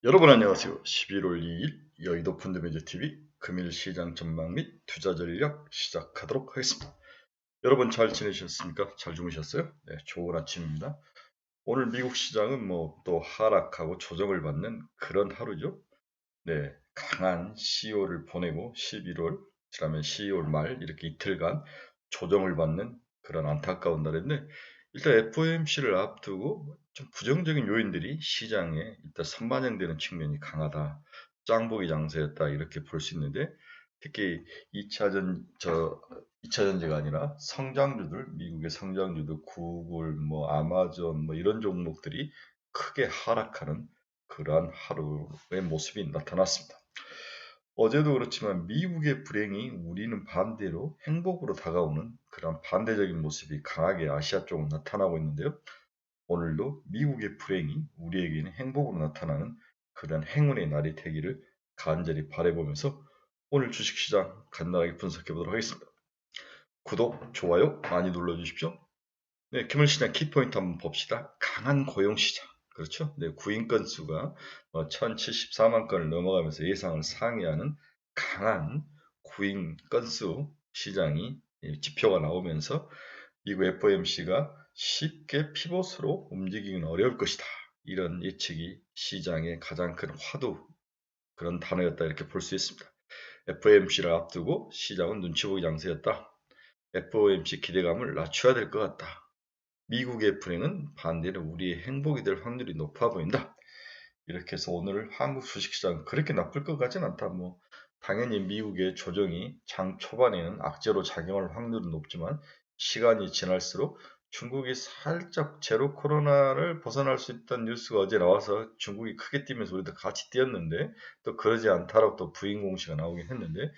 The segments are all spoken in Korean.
여러분 안녕하세요. 11월 2일 여의도 펀드매니저TV 금일 시장 전망 및 투자 전략 시작하도록 하겠습니다. 여러분 잘 지내셨습니까? 잘 주무셨어요? 네, 좋은 아침입니다. 오늘 미국 시장은 또 하락하고 조정을 받는 그런 하루죠. 네, 강한 CEO를 보내고 11월, 그다음에 12월 말 이렇게 이틀간 조정을 받는 그런 안타까운 날인데 일단 FOMC를 앞두고 좀 부정적인 요인들이 시장에 일단 선반영되는 측면이 강하다. 짱보기 장세였다. 이렇게 볼 수 있는데 특히 2차 전지가 아니라 성장주들, 미국의 성장주들, 구글, 아마존, 이런 종목들이 크게 하락하는 그러한 하루의 모습이 나타났습니다. 어제도 그렇지만 미국의 불행이 우리는 반대로 행복으로 다가오는 그런 반대적인 모습이 강하게 아시아 쪽으로 나타나고 있는데요. 오늘도 미국의 불행이 우리에게는 행복으로 나타나는 그런 행운의 날이 되기를 간절히 바라보면서 오늘 주식시장 간단하게 분석해 보도록 하겠습니다. 구독, 좋아요 많이 눌러주십시오. 네, 금일시장 키포인트 한번 봅시다. 강한 고용시장. 그렇죠? 네, 구인 건수가 1074만 건을 넘어가면서 예상을 상회하는 강한 구인 건수 시장이 지표가 나오면서 미국 FOMC가 쉽게 피봇으로 움직이기는 어려울 것이다. 이런 예측이 시장의 가장 큰 화두 그런 단어였다 이렇게 볼 수 있습니다. FOMC를 앞두고 시장은 눈치 보기 장세였다. FOMC 기대감을 낮춰야 될 것 같다. 미국의 불행은 반대로 우리의 행복이 될 확률이 높아 보인다. 이렇게 해서 오늘 한국 주식시장 그렇게 나쁠 것 같진 않다. 당연히 미국의 조정이 장 초반에는 악재로 작용할 확률은 높지만 시간이 지날수록 중국이 살짝 제로 코로나를 벗어날 수 있다는 뉴스가 어제 나와서 중국이 크게 뛰면서 우리도 같이 뛰었는데 또 그러지 않다라고 또 부인 공시가 나오긴 했는데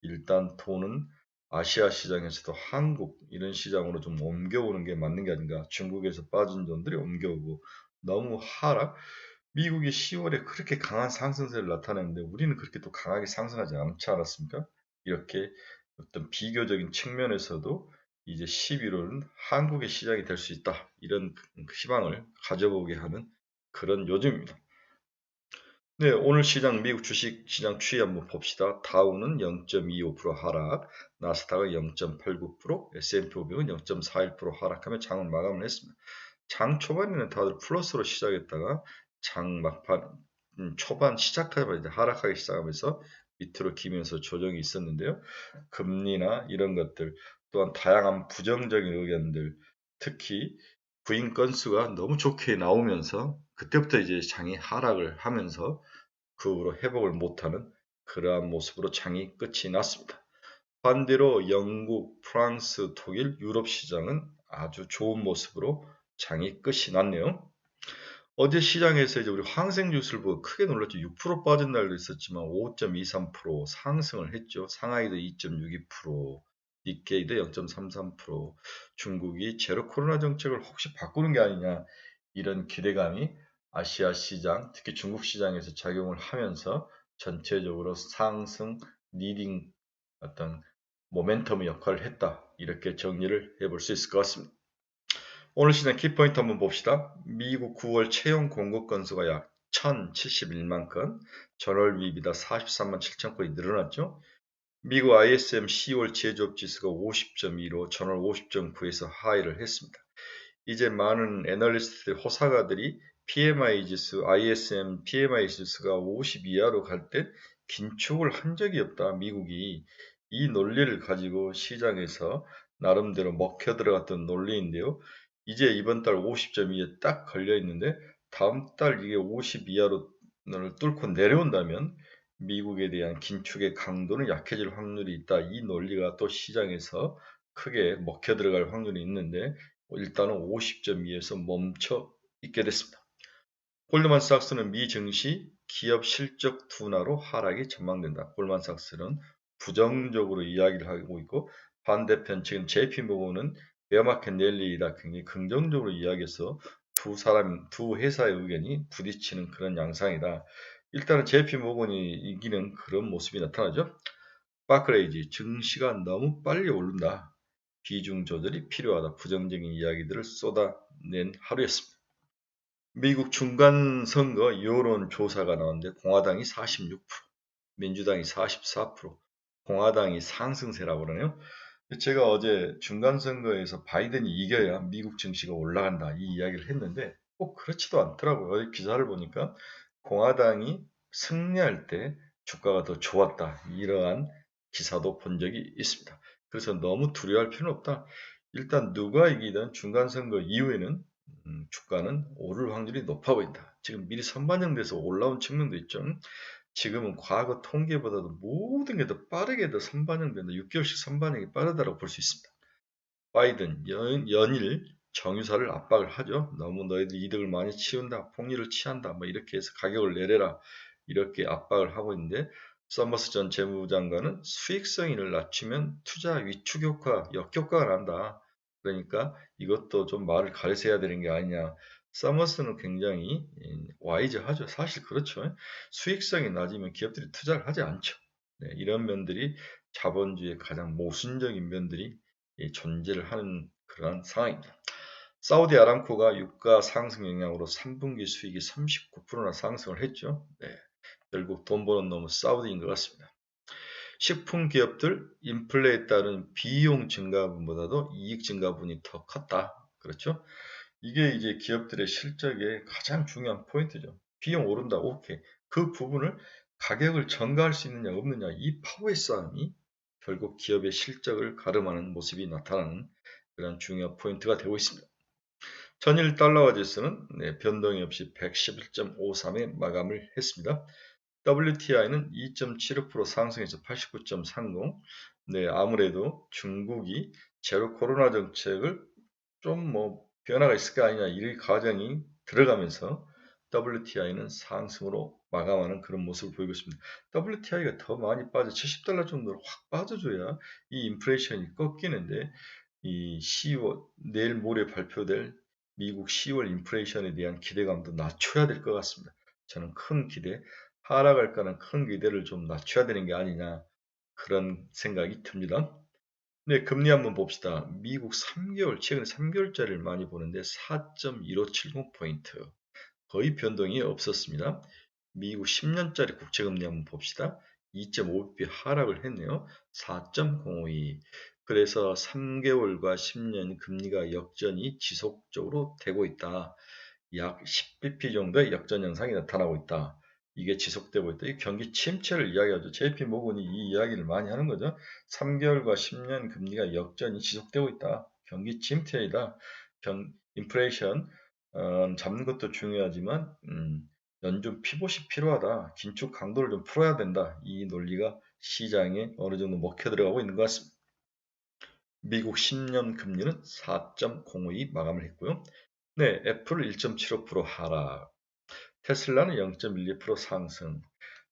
일단 돈은 아시아 시장에서도 한국 이런 시장으로 좀 옮겨오는 게 맞는 게 아닌가. 중국에서 빠진 돈들이 옮겨오고 너무 하락. 미국이 10월에 그렇게 강한 상승세를 나타냈는데 우리는 그렇게 또 강하게 상승하지 않지 않았습니까? 이렇게 어떤 비교적인 측면에서도 이제 11월은 한국의 시장이 될 수 있다. 이런 희망을 가져보게 하는 그런 요즘입니다. 네, 오늘 시장 미국 주식 시장 추이 한번 봅시다. 다우는 0.25% 하락, 나스닥은 0.89%, S&P 500은 0.41% 하락하며 장을 마감을 했습니다. 장 초반에는 다들 플러스로 시작했다가 장 막판 초반 시작하자마자 하락하기 시작하면서 밑으로 기면서 조정이 있었는데요. 금리나 이런 것들 또한 다양한 부정적인 의견들 특히 부인 건수가 너무 좋게 나오면서 그때부터 이제 장이 하락을 하면서 그 후로 회복을 못하는 그러한 모습으로 장이 끝이 났습니다. 반대로 영국, 프랑스, 독일, 유럽 시장은 아주 좋은 모습으로 장이 끝이 났네요. 어제 시장에서 이제 우리 황생 뉴스를 보고 크게 놀랐죠. 6% 빠진 날도 있었지만 5.23% 상승을 했죠. 상하이도 2.62%, 니케이도 0.33%, 중국이 제로 코로나 정책을 혹시 바꾸는 게 아니냐 이런 기대감이 아시아 시장, 특히 중국 시장에서 작용을 하면서 전체적으로 상승, 리딩 어떤 모멘텀의 역할을 했다. 이렇게 정리를 해볼 수 있을 것 같습니다. 오늘 시장 키포인트 한번 봅시다. 미국 9월 채용 공급 건수가 약 1071만 건, 전월 대비다 43만 7천 건이 늘어났죠. 미국 ISM 10월 제조업 지수가 50.2로 전월 50.9에서 하이를 했습니다. 이제 많은 애널리스트들, 호사가들이 PMI 지수, ISM PMI 지수가 50 이하로 갈 때 긴축을 한 적이 없다. 미국이 이 논리를 가지고 시장에서 나름대로 먹혀 들어갔던 논리인데요. 이제 이번 달 50.2에 딱 걸려 있는데 다음 달 이게 50 이하로 뚫고 내려온다면 미국에 대한 긴축의 강도는 약해질 확률이 있다. 이 논리가 또 시장에서 크게 먹혀 들어갈 확률이 있는데 일단은 50.2에서 멈춰 있게 됐습니다. 골드만삭스는 미 증시 기업 실적 둔화로 하락이 전망된다. 골드만삭스는 부정적으로 이야기를 하고 있고 반대편 지금 JP모건은 베어마켓 랠리이다 굉장히 긍정적으로 이야기해서 두 회사의 의견이 부딪히는 그런 양상이다. 일단은 JP모건이 이기는 그런 모습이 나타나죠. 바크레이지 증시가 너무 빨리 오른다. 비중 조절이 필요하다. 부정적인 이야기들을 쏟아낸 하루였습니다. 미국 중간선거 여론조사가 나왔는데 공화당이 46%, 민주당이 44%, 공화당이 상승세라고 그러네요. 제가 어제 중간선거에서 바이든이 이겨야 미국 증시가 올라간다 이 이야기를 했는데 꼭 그렇지도 않더라고요. 어제 기사를 보니까 공화당이 승리할 때 주가가 더 좋았다 이러한 기사도 본 적이 있습니다. 그래서 너무 두려워할 필요는 없다. 일단 누가 이기든 중간선거 이후에는 주가는 오를 확률이 높아 보인다. 지금 미리 선반영돼서 올라온 측면도 있죠. 지금은 과거 통계보다도 모든 게 더 빠르게 더 선반영된다. 6개월씩 선반영이 빠르다고 볼 수 있습니다. 바이든 연일 정유사를 압박을 하죠. 너무 너희들 이득을 많이 치운다, 폭리를 취한다, 뭐 이렇게 해서 가격을 내려라 이렇게 압박을 하고 있는데 서머스 전 재무장관은 수익성을 낮추면 투자 위축 효과, 역효과가 난다. 그러니까 이것도 좀 말을 가려서해야 되는 게 아니냐. 서머스는 굉장히 와이즈하죠. 사실 그렇죠. 수익성이 낮으면 기업들이 투자를 하지 않죠. 네, 이런 면들이 자본주의의 가장 모순적인 면들이 존재를 하는 그러한 상황입니다. 사우디 아람코가 유가 상승 영향으로 3분기 수익이 39%나 상승을 했죠. 네, 결국 돈 버는 놈은 사우디인 것 같습니다. 식품 기업들 인플레에 따른 비용 증가분보다도 이익 증가분이 더 컸다. 그렇죠? 이게 이제 기업들의 실적의 가장 중요한 포인트죠. 비용 오른다, 오케이. 그 부분을 가격을 전가할 수 있느냐 없느냐 이 파워의 싸움이 결국 기업의 실적을 가름하는 모습이 나타나는 그런 중요한 포인트가 되고 있습니다. 전일 달러화 지수는 변동이 없이 111.53에 마감을 했습니다. WTI는 2.75% 상승해서 89.30. 네, 아무래도 중국이 제로 코로나 정책을 좀 뭐 변화가 있을 거 아니냐 이 과정이 들어가면서 WTI는 상승으로 마감하는 그런 모습을 보이고 있습니다. WTI가 더 많이 빠져 70달러 정도로 확 빠져줘야 이 인플레이션이 꺾이는데 이 10월 내일 모레 발표될 미국 10월 인플레이션에 대한 기대감도 낮춰야 될 것 같습니다. 저는 큰 기대, 하락할까는 큰 기대를 좀 낮춰야 되는 게 아니냐 그런 생각이 듭니다. 네, 금리 한번 봅시다. 미국 3개월, 최근 3개월짜리를 많이 보는데 4.1570포인트. 거의 변동이 없었습니다. 미국 10년짜리 국채금리 한번 봅시다. 2.5bp 하락을 했네요. 4.052. 그래서 3개월과 10년 금리가 역전이 지속적으로 되고 있다. 약 10bp 정도의 역전 현상이 나타나고 있다. 이게 지속되고 있다. 이 경기 침체를 이야기하죠. JP 모건이 이 이야기를 많이 하는 거죠. 3개월과 10년 금리가 역전이 지속되고 있다. 경기 침체이다. 인플레이션 잡는 것도 중요하지만 연준 피봇이 필요하다. 긴축 강도를 좀 풀어야 된다. 이 논리가 시장에 어느 정도 먹혀 들어가고 있는 것 같습니다. 미국 10년 금리는 4.02 마감을 했고요. 네, 애플 1.75% 하락, 테슬라는 0.12% 상승.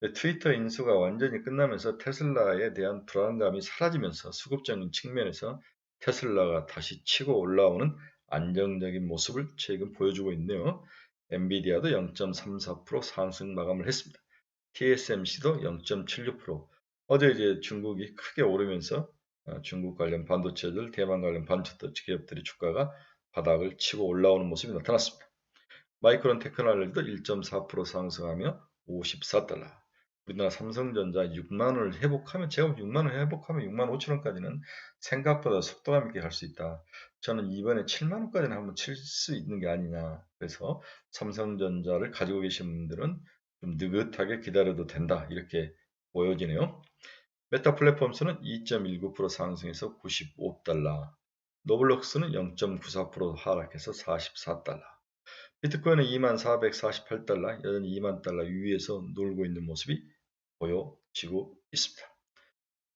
네, 트위터 인수가 완전히 끝나면서 테슬라에 대한 불안감이 사라지면서 수급적인 측면에서 테슬라가 다시 치고 올라오는 안정적인 모습을 최근 보여주고 있네요. 엔비디아도 0.34% 상승 마감을 했습니다. TSMC도 0.76%. 어제 이제 중국이 크게 오르면서 중국 관련 반도체들, 대만 관련 반도체 기업들의 주가가 바닥을 치고 올라오는 모습이 나타났습니다. 마이크론 테크놀로지도 1.4% 상승하며 54달러. 우리나라 삼성전자 6만원을 회복하면 제가 6만원 회복하면 6만 5천원까지는 생각보다 속도감 있게 갈 수 있다. 저는 이번에 7만원까지는 한번 칠 수 있는 게 아니냐. 그래서 삼성전자를 가지고 계신 분들은 좀 느긋하게 기다려도 된다. 이렇게 보여지네요. 메타 플랫폼스는 2.19% 상승해서 95달러. 노블록스는 0.94% 하락해서 44달러. 비트코인은 2448달러, 여전히 2만 달러 위에서 놀고 있는 모습이 보여지고 있습니다.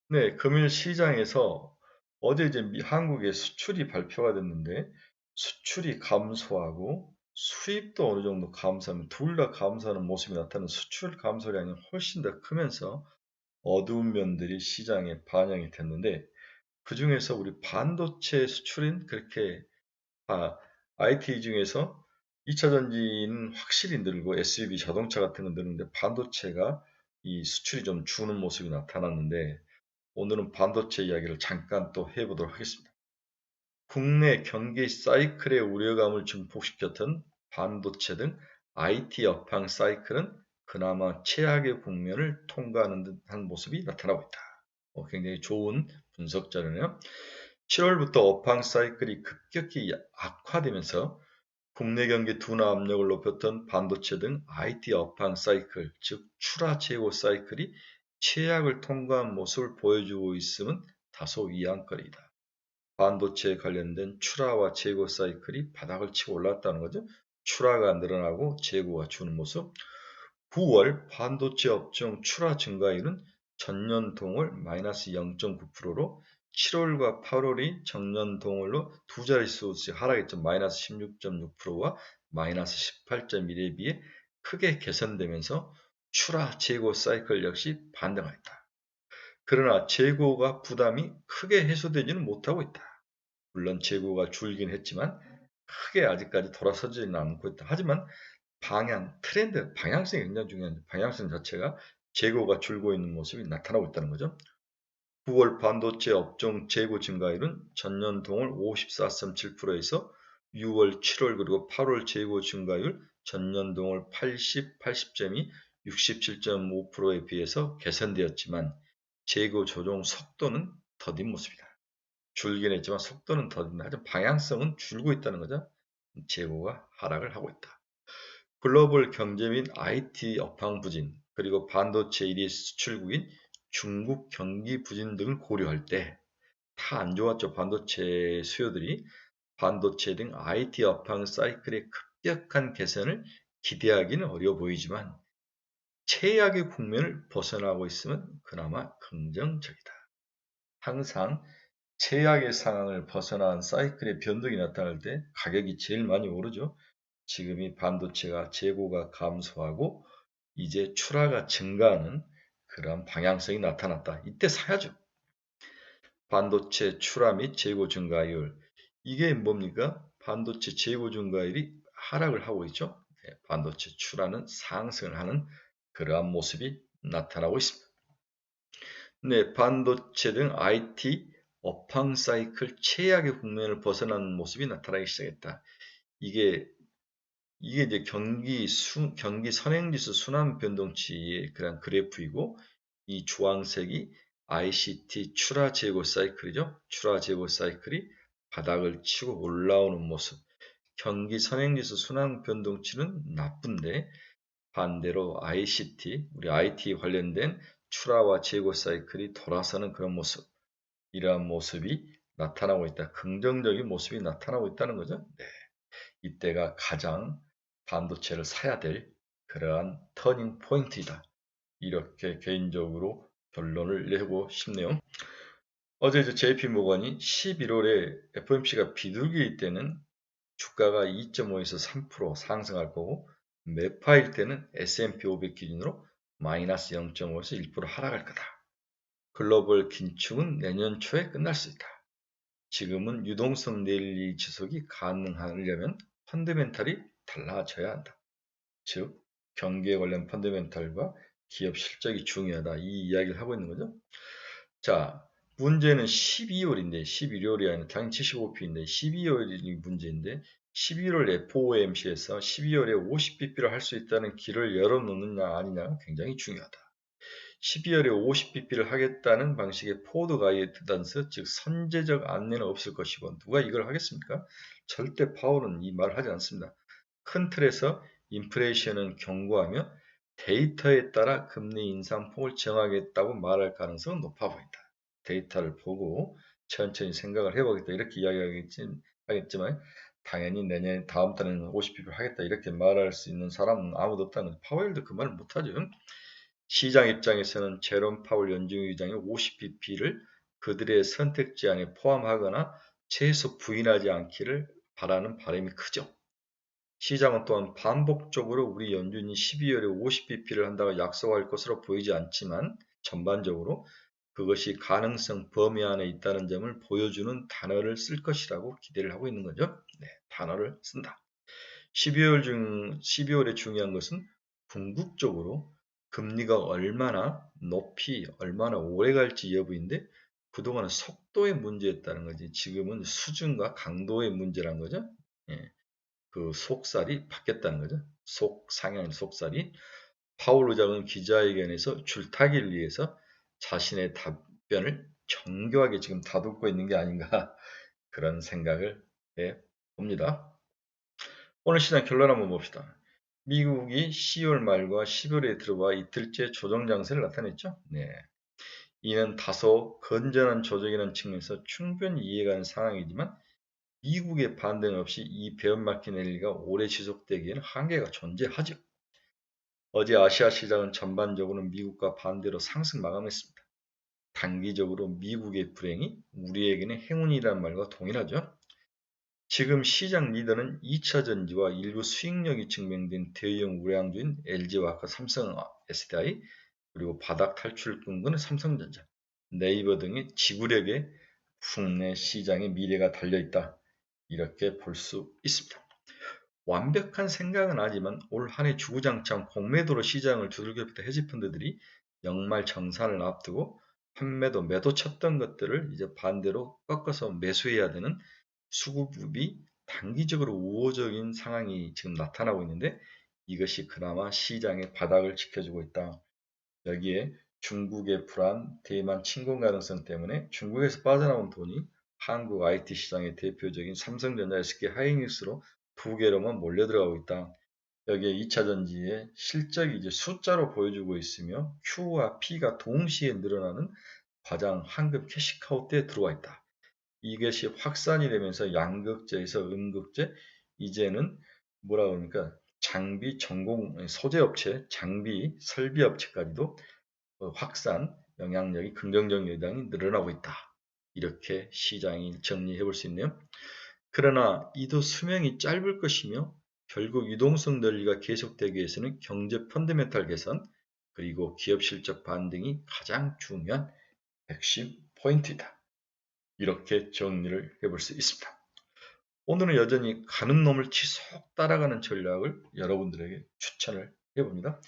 네, 금일 시장에서 어제 이제 한국의 수출이 발표가 됐는데 수출이 감소하고 수입도 어느 정도 감소하면 둘 다 감소하는 모습이 나타나는 수출 감소량이 훨씬 더 크면서 어두운 면들이 시장에 반영이 됐는데 그 중에서 우리 반도체 수출은 그렇게 IT 중에서 2차 전지는 확실히 늘고 SUV 자동차 같은 건 늘는데 반도체가 이 수출이 좀 주는 모습이 나타났는데 오늘은 반도체 이야기를 잠깐 또 해보도록 하겠습니다. 국내 경기 사이클의 우려감을 증폭시켰던 반도체 등 IT 업황 사이클은 그나마 최악의 국면을 통과하는 듯한 모습이 나타나고 있다. 굉장히 좋은 분석 자료네요. 7월부터 업황 사이클이 급격히 악화되면서 국내 경기 둔화 압력을 높였던 반도체 등 IT 업황 사이클, 즉 출하 재고 사이클이 최악을 통과한 모습을 보여주고 있음은 다소 이안거리이다. 반도체에 관련된 출하와 재고 사이클이 바닥을 치고 올랐다는 거죠. 출하가 늘어나고 재고가 주는 모습. 9월 반도체 업종 출하 증가율은 전년 동월 마이너스 0.9%로 7월과 8월이 전년 동월로 두 자릿수씩 하락했죠. 마이너스 16.6%와 마이너스 18.1에 비해 크게 개선되면서 출하 재고 사이클 역시 반등하였다. 그러나 재고가 부담이 크게 해소되지는 못하고 있다. 물론 재고가 줄긴 했지만 크게 아직까지 돌아서지는 않고 있다. 하지만 트렌드, 방향성이 굉장히 중요한데 방향성 자체가 재고가 줄고 있는 모습이 나타나고 있다는 거죠. 9월 반도체 업종 재고 증가율은 전년 동월 54.7%에서 6월, 7월 그리고 8월 재고 증가율 전년 동월 80.2, 67.5%에 비해서 개선되었지만 재고 조정 속도는 더딘 모습이다. 줄긴 했지만 속도는 더딘다. 하지만 방향성은 줄고 있다는 거죠. 재고가 하락을 하고 있다. 글로벌 경제 및 IT 업황 부진, 그리고 반도체 1위 수출국인 중국 경기 부진 등을 고려할 때 다 안 좋았죠. 반도체 수요들이 반도체 등 IT 업황 사이클의 급격한 개선을 기대하기는 어려워 보이지만 최악의 국면을 벗어나고 있으면 그나마 긍정적이다. 항상 최악의 상황을 벗어난 사이클의 변동이 나타날 때 가격이 제일 많이 오르죠. 지금이 반도체가 재고가 감소하고 이제 출하가 증가하는 그런 방향성이 나타났다. 이때 사야죠. 반도체 출하 및 재고 증가율. 이게 뭡니까? 반도체 재고 증가율이 하락을 하고 있죠. 반도체 출하는 상승을 하는 그러한 모습이 나타나고 있습니다. 네, 반도체 등 IT 업황 사이클 최악의 국면을 벗어나는 모습이 나타나기 시작했다. 이게 이제 경기 선행지수 순환 변동치의 그런 그래프이고 이 주황색이 ICT 출하 재고 사이클이죠. 출하 재고 사이클이 바닥을 치고 올라오는 모습. 경기 선행지수 순환 변동치는 나쁜데 반대로 ICT, 우리 IT 관련된 출하와 재고 사이클이 돌아서는 그런 모습. 이러한 모습이 나타나고 있다. 긍정적인 모습이 나타나고 있다는 거죠. 네. 이때가 가장 반도체를 사야 될 그러한 터닝 포인트이다. 이렇게 개인적으로 결론을 내고 싶네요. 어제 JP모건이 11월에 FOMC가 비둘기일 때는 주가가 2.5에서 3% 상승할 거고 매파일 때는 S&P 500 기준으로 마이너스 0.5에서 1% 하락할 거다. 글로벌 긴축은 내년 초에 끝날 수 있다. 지금은 유동성 랠리 지속이 가능하려면 펀더멘탈이 달라져야 한다. 즉 경기에 관련 펀더멘탈과 기업 실적이 중요하다. 이 이야기를 하고 있는 거죠. 자, 문제는 12월인데 11월이 아니라 당연히 75p인데 12월이 문제인데 11월 FOMC에서 12월에 50bp를 할 수 있다는 길을 열어놓느냐 아니냐가 굉장히 중요하다. 12월에 50bp를 하겠다는 방식의 포워드 가이던스, 즉 선제적 안내는 없을 것이고 누가 이걸 하겠습니까? 절대 파월은 이 말을 하지 않습니다. 큰 틀에서 인플레이션은 경고하며 데이터에 따라 금리 인상폭을 정하겠다고 말할 가능성은 높아 보인다. 데이터를 보고 천천히 생각을 해보겠다 이렇게 이야기하겠지만 당연히 내년 다음 달에는 50bp를 하겠다 이렇게 말할 수 있는 사람은 아무도 없다는 거죠. 파월도 그 말을 못하죠. 시장 입장에서는 제롬 파월 연준 의장이 50bp를 그들의 선택 제안에 포함하거나 최소 부인하지 않기를 바라는 바람이 크죠. 시장은 또한 반복적으로 우리 연준이 12월에 50bp를 한다고 약속할 것으로 보이지 않지만 전반적으로 그것이 가능성 범위 안에 있다는 점을 보여주는 단어를 쓸 것이라고 기대를 하고 있는 거죠. 네, 단어를 쓴다. 12월에 중요한 것은 궁극적으로 금리가 얼마나 높이, 얼마나 오래 갈지 여부인데 그동안은 속도의 문제였다는 거지. 지금은 수준과 강도의 문제란 거죠. 예. 그 속살이 바뀌었다는 거죠. 상향 속살이. 파월 의장은 기자회견에서 줄타기를 위해서 자신의 답변을 정교하게 지금 다듬고 있는 게 아닌가 그런 생각을 해 봅니다. 오늘 시장 결론 한번 봅시다. 미국이 10월 말과 11월에 들어와 이틀째 조정 장세를 나타냈죠. 네. 이는 다소 건전한 조정이라는 측면에서 충분히 이해가는 상황이지만 미국의 반등 없이 이 베어마켓 랠리가 오래 지속되기에는 한계가 존재하죠. 어제 아시아 시장은 전반적으로 미국과 반대로 상승 마감했습니다. 단기적으로 미국의 불행이 우리에게는 행운이라는 말과 동일하죠. 지금 시장 리더는 2차전지와 일부 수익력이 증명된 대형 우량주인 LG화학과 삼성 SDI, 그리고 바닥 탈출을 꿈꾸는 삼성전자, 네이버 등의 지구력에 국내 시장의 미래가 달려있다. 이렇게 볼 수 있습니다. 완벽한 생각은 아니지만 올 한 해 주구장창 공매도로 시장을 두들겨 팼던 헤지펀드들이 연말 정산을 앞두고 판매도 매도 쳤던 것들을 이제 반대로 꺾어서 매수해야 되는 수급이 단기적으로 우호적인 상황이 지금 나타나고 있는데 이것이 그나마 시장의 바닥을 지켜주고 있다. 여기에 중국의 불안, 대만 침공 가능성 때문에 중국에서 빠져나온 돈이 한국 IT 시장의 대표적인 삼성전자, SK 하이닉스로 두 개로만 몰려 들어가고 있다. 여기에 2차전지의 실적이 이제 숫자로 보여주고 있으며 Q와 P가 동시에 늘어나는 과장 환급 캐시카우트에 들어와 있다. 이것이 확산이 되면서 양극재에서 음극재, 이제는 뭐라 그러니까 장비 전공 소재업체, 장비 설비업체까지도 확산 영향력이 긍정적 영향이 늘어나고 있다. 이렇게 시장이 정리해 볼 수 있네요. 그러나 이도 수명이 짧을 것이며 결국 유동성 논리가 계속되기 위해서는 경제 펀더멘탈 개선 그리고 기업 실적 반등이 가장 중요한 핵심 포인트이다. 이렇게 정리를 해볼 수 있습니다. 오늘은 여전히 가는 놈을 치속 따라가는 전략을 여러분들에게 추천을 해봅니다.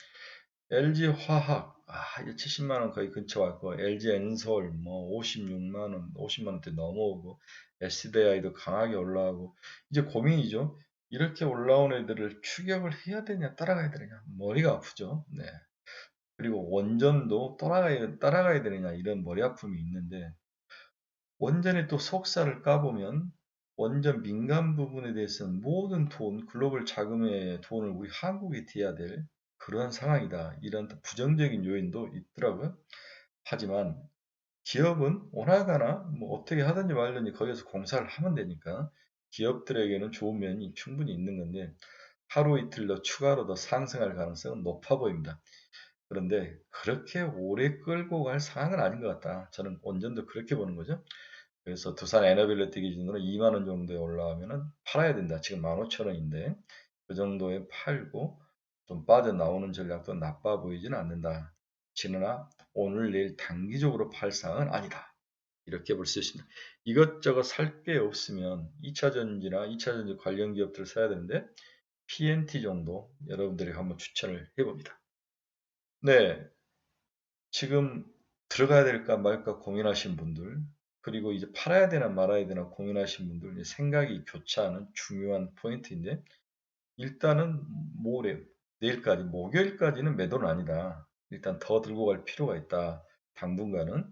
LG화학, 이제 70만원 거의 근처 왔고, LG엔솔, 뭐, 56만원, 50만원대 넘어오고, SDI도 강하게 올라가고, 이제 고민이죠. 이렇게 올라온 애들을 추격을 해야 되냐, 따라가야 되느냐, 머리가 아프죠. 네. 그리고 원전도 따라가야 되느냐, 이런 머리 아픔이 있는데, 원전의 또 속살을 까보면, 원전 민간 부분에 대해서는 모든 글로벌 자금의 돈을 우리 한국이 대야 될 그러한 상황이다. 이런 또 부정적인 요인도 있더라고요. 하지만 기업은 오나가나 뭐 어떻게 하든지 말든지 거기서 공사를 하면 되니까 기업들에게는 좋은 면이 충분히 있는 건데 하루 이틀 더 추가로 더 상승할 가능성은 높아 보입니다. 그런데 그렇게 오래 끌고 갈 상황은 아닌 것 같다. 저는 원전도 그렇게 보는 거죠. 그래서 두산 에너빌리티 기준으로 2만 원 정도에 올라가면은 팔아야 된다. 지금 15,000원인데 그 정도에 팔고 좀 빠져나오는 전략도 나빠 보이지는 않는다. 지느나 오늘 내일 단기적으로 팔 상황은 아니다. 이렇게 볼 수 있습니다. 이것저것 살 게 없으면 2차전지나 2차전지 관련 기업들을 사야 되는데 PNT 정도 여러분들이 한번 추천을 해봅니다. 네, 지금 들어가야 될까 말까 고민하신 분들, 그리고 이제 팔아야 되나 말아야 되나 고민하신 분들, 생각이 교차하는 중요한 포인트인데, 일단은 모레, 내일까지, 목요일까지는 매도는 아니다. 일단 더 들고 갈 필요가 있다. 당분간은.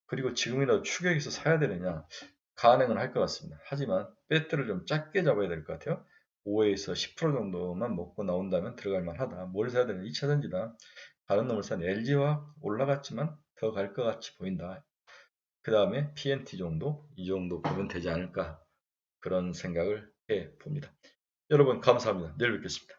그리고 지금이라도 추격해서 사야 되느냐? 가능은 할 것 같습니다. 하지만 배트를 좀 작게 잡아야 될 것 같아요. 5에서 10% 정도만 먹고 나온다면 들어갈 만하다. 뭘 사야 되냐? 2차전지다. 다른 놈을 산 LG와 올라갔지만 더 갈 것 같이 보인다. 그 다음에 PNT 정도, 이 정도 보면 되지 않을까. 그런 생각을 해 봅니다. 여러분 감사합니다. 내일 뵙겠습니다.